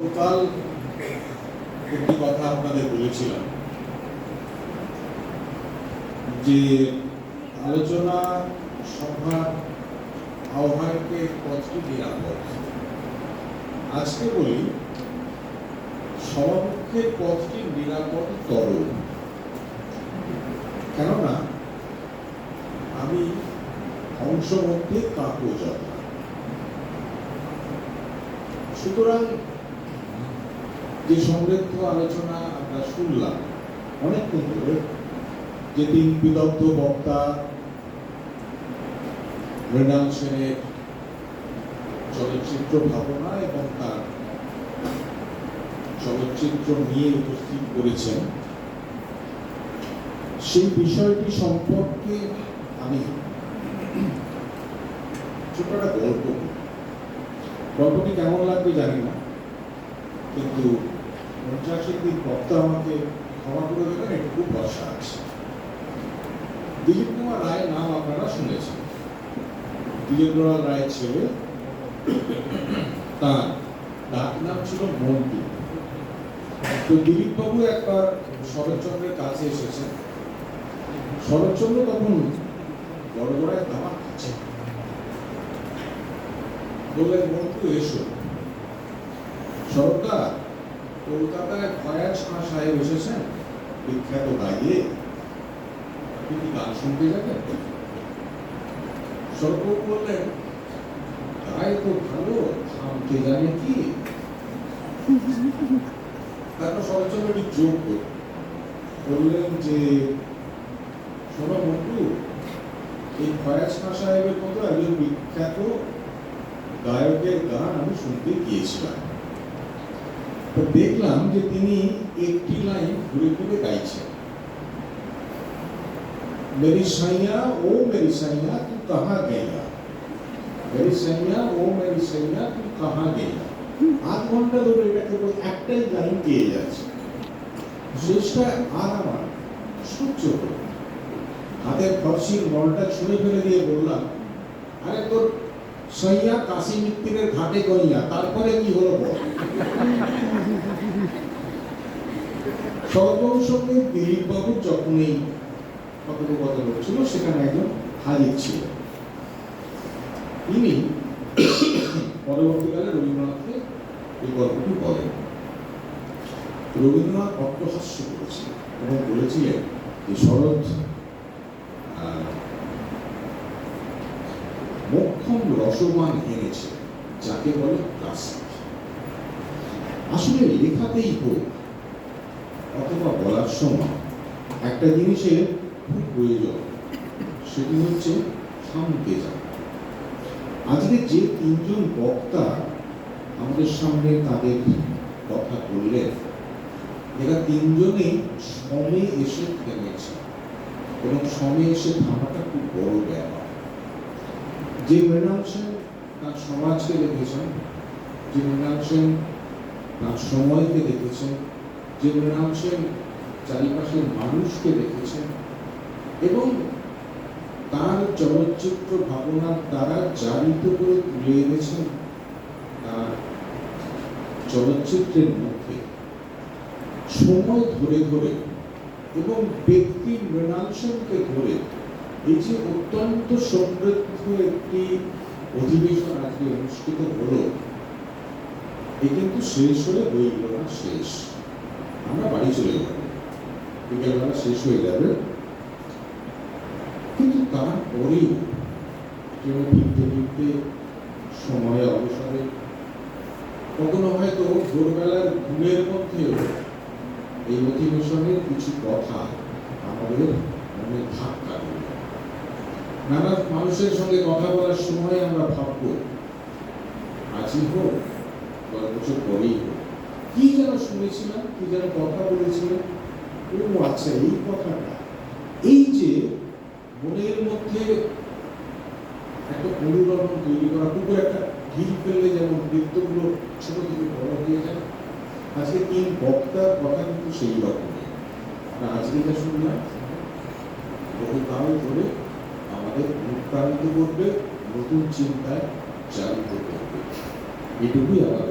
কাল একটি কথা আপনাদের বলেছিলাম যে আলোচনা সভার আহ্বায়কের পথটি নিরাপদ। আজকে বলি সভাপক্ষের পথটি নিরাপদতর, কেননা আমি অংশ মধ্যে কাকজা। সুতরাং যে সমৃদ্ধ আলোচনা আমরা শুনলাম অনেকক্ষণ ধরে, যে তিন বিদগ্ধ বক্তা মৃণাল সেনের চলচ্চিত্র ভাবনা এবং তার চলচ্চিত্র নিয়ে উপস্থিত করেছেন, সেই বিষয়টি সম্পর্কে আমি ছোট একটা গল্পটি কেমন লাগবে জানি না, কিন্তু 50 দিন বক্তা আমাকে ক্ষমা করে দেবেন, একটু ভরসা আছে। দিলীপ কুমার রায়ের নাম আপনারা শুনেছেন। দিলেন্দ্রলাল রায়ের ছেলে, তার ডাক নাম ছিল মন্টু। তো দিলীপ বাবু একবার শরৎচন্দ্রের কাছে এসেছেন। শরৎচন্দ্র তখন বড় বড় এক দামা খাচ্ছে, বললেন মন্টু এসো। সরকার কলকাতায় ফয়াজ খান সাহেব এসেছেন, বিখ্যাত গাইয়ে, আপনি কি গান শুনতে যাবেন? সরকার বললেন গায়ে তো ভালো, থামতে জানে কি? তারপর শরৎচন্দ্র একটি যোগ বললেন যে শোনো মন্টু, এই ফয়াজ খান সাহেবের মতো একজন বিখ্যাত গায়কের গান আমি শুনতে গিয়েছিলাম। তো দেখলাম যে তিনি একটি লাইন ঘুরে ঘুরে গাইছেন, মেরি সাইয়া ও মেরি সাইয়া তু কাহা গেয়া, মেরি সাইয়া ও মেরি সাইয়া তু কাহা গেয়া। 8 ঘন্টা ধরে এটা কেবল একটাই লাইন গেয়ে যাচ্ছে। শেষটা আর আমার সহ্য হলো। হাতের ফর্সির বলটা ছুঁড়ে ফেলে দিয়ে বললাম, আরে তোর সইয়া কাশী মিত্তিরের ঘাটে গইয়া, তারপরে কি হলো বল। সর্ববাবুর সঙ্গে দিলীপ বাবুর যখন এই কথোপকথন হচ্ছিল, সেখানে একজন হাজির ছিল। তিনি পরবর্তীকালে রবীন্দ্রনাথকে এই গল্পটি বলেন। রবীন্দ্রনাথ অট্টহাস্য করেছিলেন এবং বলেছিলেন যে শরৎ মোক্ষম রসমান এনেছে, যাকে বলে ক্লাসিক। আসলে লেখাতেই হোক অথবা বলার সময় একটা জিনিসের খুব প্রয়োজন, সেটি হচ্ছে থামতে যাওয়া। আজকে যে তিনজন বক্তা আমাদের সামনে তাদের কথা বললেন, এরা তিনজনেই সময়ে এসে থেমেছে, এবং সময়ে এসে থামাটা খুব বড় ব্যাপার। যে মৃণাল সেন তার সমাজকে দেখেছেন, যে মৃণাল সেন তার সময়কে দেখেছেন, যে মৃণাল সেন চারিপাশের মানুষকে দেখেছেন, এবং তার চলচ্চিত্র ভাবনার দ্বারা জারিত করে তুলে এনেছেন তার চলচ্চিত্রের মধ্যে সময় ধরে ধরে এবং ব্যক্তি মৃণাল সেনকে ধরে এই যে অত্যন্ত সমৃদ্ধ একটি অধিবেশন আজকে অনুষ্ঠিত হলো, এ কিন্তু শেষ হলে বইগুলো না শেষ। আমরা বাড়ি চলে যাব, বিকেলবেলা শেষ হয়ে যাবে, কিন্তু তারপরেও ফিরতে ফিরতে সময়ে অবসরে কখনো হয়তো ভোরবেলার ঘুমের মধ্যেও এই অধিবেশনের কিছু কথা আমাদের মনে ধাক্কা দেবে। নানা মানুষের সঙ্গে কথা বলার সময় আমরা ভাববো, আজই হোক 10 বছর পরেই হোক, কি যেন শুনেছিলাম, কি যেন কথা বলেছিলাম, ও আচ্ছা এই কথাটা। এই যে মনের মধ্যে একটা অনুরণন তৈরি করা, পুকুর একটা ঢিল ফেললে যেমন বৃত্তগুলো ছোট থেকে বড় হয়ে যায়, আজকে তিন বক্তার কথা কিন্তু সেই রকমই। আজকে যা শুনলাম বহুকাল ধরে আমাদের অনুপ্রাণিত করবে, নতুন চিন্তায় চালিত করবে, এটুকুই আমার